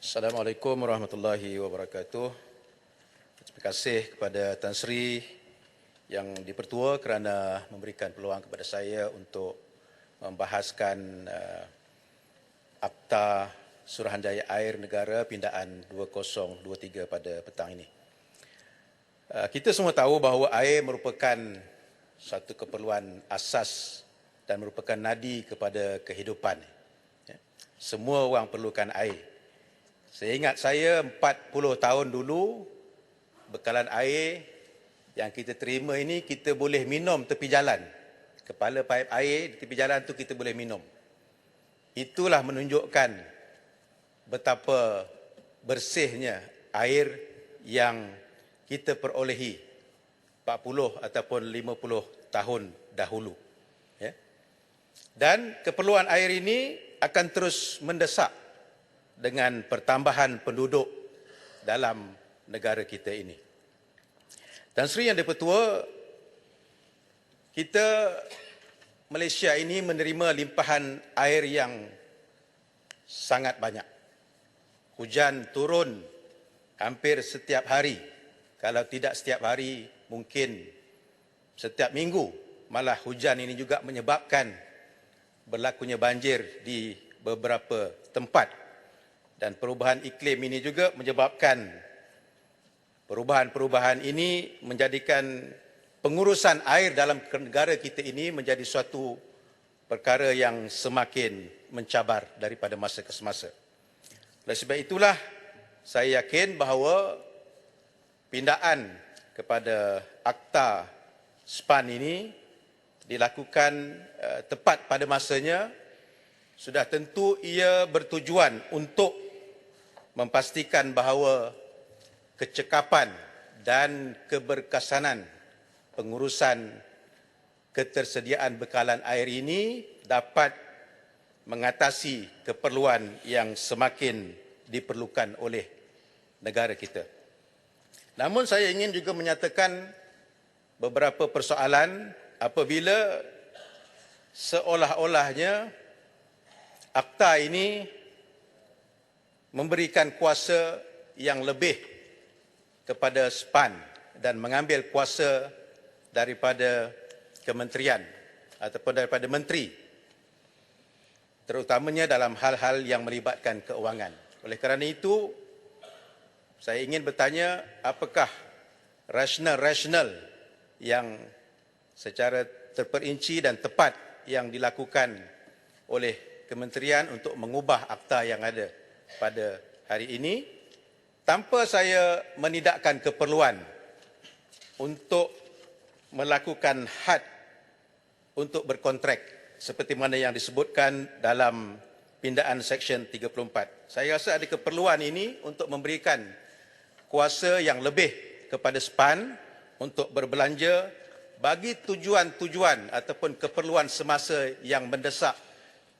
Assalamualaikum warahmatullahi wabarakatuh. Terima kasih kepada Tan Sri yang dipertua kerana memberikan peluang kepada saya untuk membahaskan Akta Suruhanjaya Air Negara Pindaan 2023 pada petang ini. Kita semua tahu bahawa air merupakan satu keperluan asas dan merupakan nadi kepada kehidupan. Semua orang perlukan air. Saya ingat saya 40 tahun dulu, bekalan air yang kita terima ini kita boleh minum tepi jalan. Kepala paip air di tepi jalan tu kita boleh minum. Itulah menunjukkan betapa bersihnya air yang kita perolehi 40 ataupun 50 tahun dahulu. Ya. Dan keperluan air ini akan terus mendesak dengan pertambahan penduduk dalam negara kita ini. Tan Sri yang dipertua, kita Malaysia ini menerima limpahan air yang sangat banyak. Hujan turun hampir setiap hari. Kalau tidak setiap hari, mungkin setiap minggu. Malah hujan ini juga menyebabkan berlakunya banjir di beberapa tempat. Dan perubahan iklim ini juga menyebabkan perubahan-perubahan ini menjadikan pengurusan air dalam negara kita ini menjadi suatu perkara yang semakin mencabar daripada masa ke semasa. Oleh sebab itulah saya yakin bahawa pindaan kepada Akta SPAN ini dilakukan tepat pada masanya. Sudah tentu ia bertujuan untuk memastikan bahawa kecekapan dan keberkesanan pengurusan ketersediaan bekalan air ini dapat mengatasi keperluan yang semakin diperlukan oleh negara kita. Namun saya ingin juga menyatakan beberapa persoalan apabila seolah-olahnya akta ini memberikan kuasa yang lebih kepada SPAN dan mengambil kuasa daripada kementerian ataupun daripada menteri, terutamanya dalam hal-hal yang melibatkan keuangan. Oleh kerana itu, saya ingin bertanya apakah rasional yang secara terperinci dan tepat yang dilakukan oleh kementerian untuk mengubah akta yang ada pada hari ini tanpa saya menidakkan keperluan untuk melakukan had untuk berkontrak seperti mana yang disebutkan dalam pindaan Seksyen 34. Saya rasa ada keperluan ini untuk memberikan kuasa yang lebih kepada SPAN untuk berbelanja bagi tujuan-tujuan ataupun keperluan semasa yang mendesak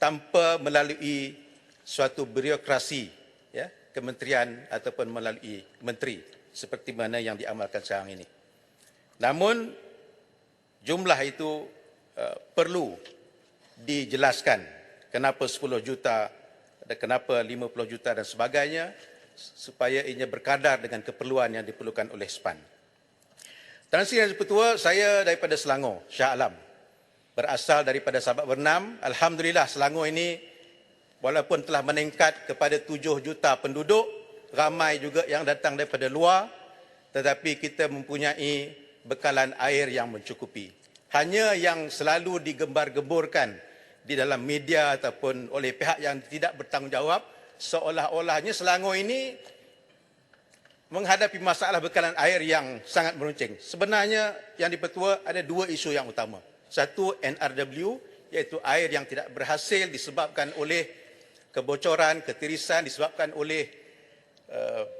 tanpa melalui suatu birokrasi, ya, kementerian ataupun melalui menteri seperti mana yang diamalkan sekarang ini. Namun jumlah itu perlu dijelaskan kenapa 10 juta dan kenapa 50 juta dan sebagainya supaya ianya berkadar dengan keperluan yang diperlukan oleh SPAN. Tan Sri yang Dipertua, saya daripada Selangor, Shah Alam. Berasal daripada Sabak Bernam. Alhamdulillah Selangor ini walaupun telah meningkat kepada 7 juta penduduk, ramai juga yang datang daripada luar, tetapi kita mempunyai bekalan air yang mencukupi. Hanya yang selalu digembar-gemburkan di dalam media ataupun oleh pihak yang tidak bertanggungjawab, seolah-olahnya Selangor ini menghadapi masalah bekalan air yang sangat meruncing. Sebenarnya yang Dipertua ada dua isu yang utama. Satu, NRW, iaitu air yang tidak berhasil disebabkan oleh kebocoran, ketirisan disebabkan oleh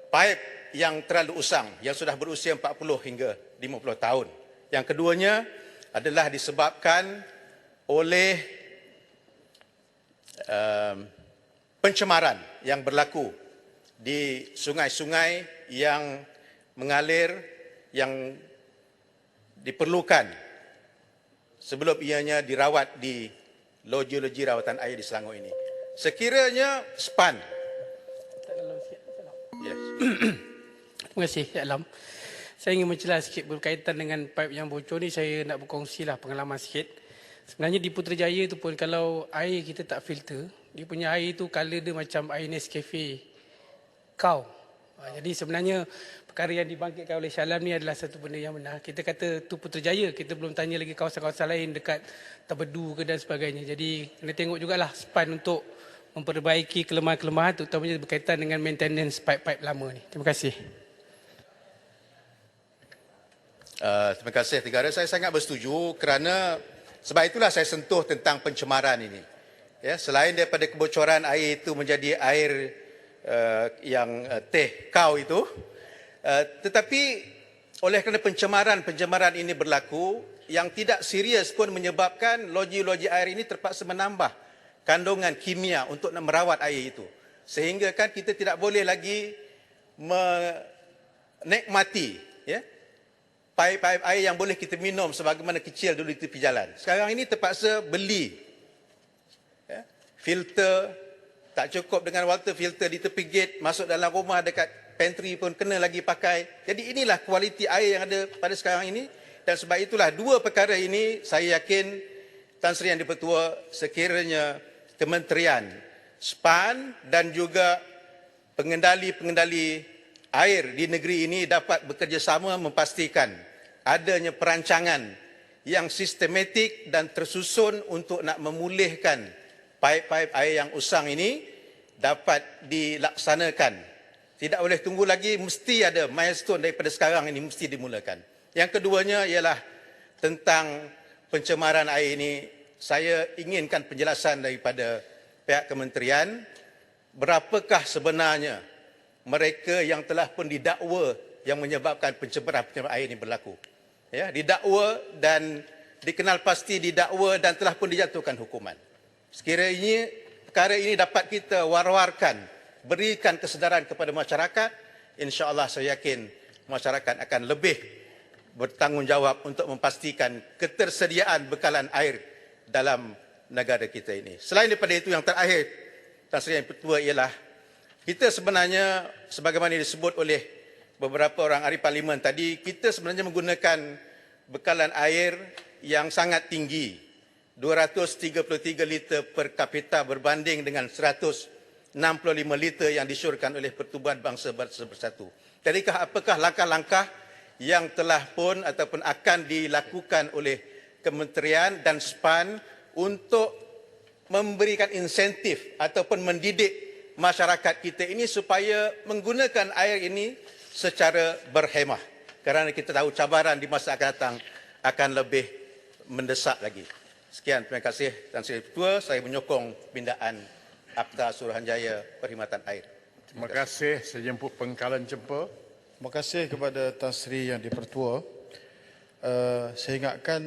paip yang terlalu usang, yang sudah berusia 40 hingga 50 tahun. Yang keduanya adalah disebabkan oleh pencemaran yang berlaku di sungai-sungai yang mengalir, yang diperlukan sebelum ianya dirawat di loji-loji rawatan air di Selangor ini. Sekiranya SPAN Terima kasih, Cik Alam. Saya ingin mencelas sikit berkaitan dengan pipe yang bocor ni. Saya nak berkongsilah pengalaman sikit. Sebenarnya di Putrajaya tu pun kalau air kita tak filter, dia punya air tu color dia macam air Nescafe cow. Jadi sebenarnya perkara yang dibangkitkan oleh Syalam ni adalah satu benda yang benar. Kita kata tu Putrajaya, kita belum tanya lagi kawasan-kawasan lain dekat Tabedu ke dan sebagainya. Jadi kena tengok jugalah SPAN untuk memperbaiki kelemahan-kelemahan terutamanya berkaitan dengan maintenance pipe-pipe lama ni. Terima kasih. Terima kasih Negara. Saya sangat bersetuju kerana sebab itulah saya sentuh tentang pencemaran ini. Ya, selain daripada kebocoran air itu menjadi air yang teh kau itu, tetapi oleh kerana pencemaran ini berlaku, yang tidak serius pun menyebabkan loji-loji air ini terpaksa menambah kandungan kimia untuk merawat air itu. Sehingga kan kita tidak boleh lagi menikmati ya, paip-paip air yang boleh kita minum sebagaimana kecil dulu di tepi jalan. Sekarang ini terpaksa beli ya, filter, tak cukup dengan water filter di tepi gate, masuk dalam rumah dekat pantry pun kena lagi pakai. Jadi inilah kualiti air yang ada pada sekarang ini. Dan sebab itulah dua perkara ini saya yakin Tan Sri Yang Di-Pertua sekiranya Kementerian SPAN dan juga pengendali-pengendali air di negeri ini dapat bekerjasama memastikan adanya perancangan yang sistematik dan tersusun untuk nak memulihkan paip-paip air yang usang ini dapat dilaksanakan. Tidak boleh tunggu lagi, mesti ada milestone daripada sekarang ini mesti dimulakan. Yang keduanya ialah tentang pencemaran air ini. Saya inginkan penjelasan daripada pihak kementerian, berapakah sebenarnya mereka yang telah pun didakwa yang menyebabkan pencemaran air ini berlaku. Ya, didakwa dan dikenal pasti didakwa dan telah pun dijatuhkan hukuman. Sekiranya perkara ini dapat kita war-warkan, berikan kesedaran kepada masyarakat, insya-Allah saya yakin masyarakat akan lebih bertanggungjawab untuk memastikan ketersediaan bekalan air dalam negara kita ini. Selain daripada itu, yang terakhir Tan Sri Yang Di-Pertua ialah kita sebenarnya sebagaimana disebut oleh beberapa orang ahli parlimen tadi, kita sebenarnya menggunakan bekalan air yang sangat tinggi, 233 liter per kapita berbanding dengan 165 liter yang disyorkan oleh Pertubuhan Bangsa Bersatu. Jadikah apakah langkah-langkah yang telah pun ataupun akan dilakukan oleh Kementerian dan SPAN untuk memberikan insentif ataupun mendidik masyarakat kita ini supaya menggunakan air ini secara berhemah, kerana kita tahu cabaran di masa akan datang akan lebih mendesak lagi. Sekian, terima kasih Tan Sri Ketua. Saya menyokong pindaan Akta Suruhanjaya Perkhidmatan Air. Terima kasih Sejemput Pengkalan Jempa. Terima kasih kepada Tan Sri Yang Di-Pertua. Saya ingatkan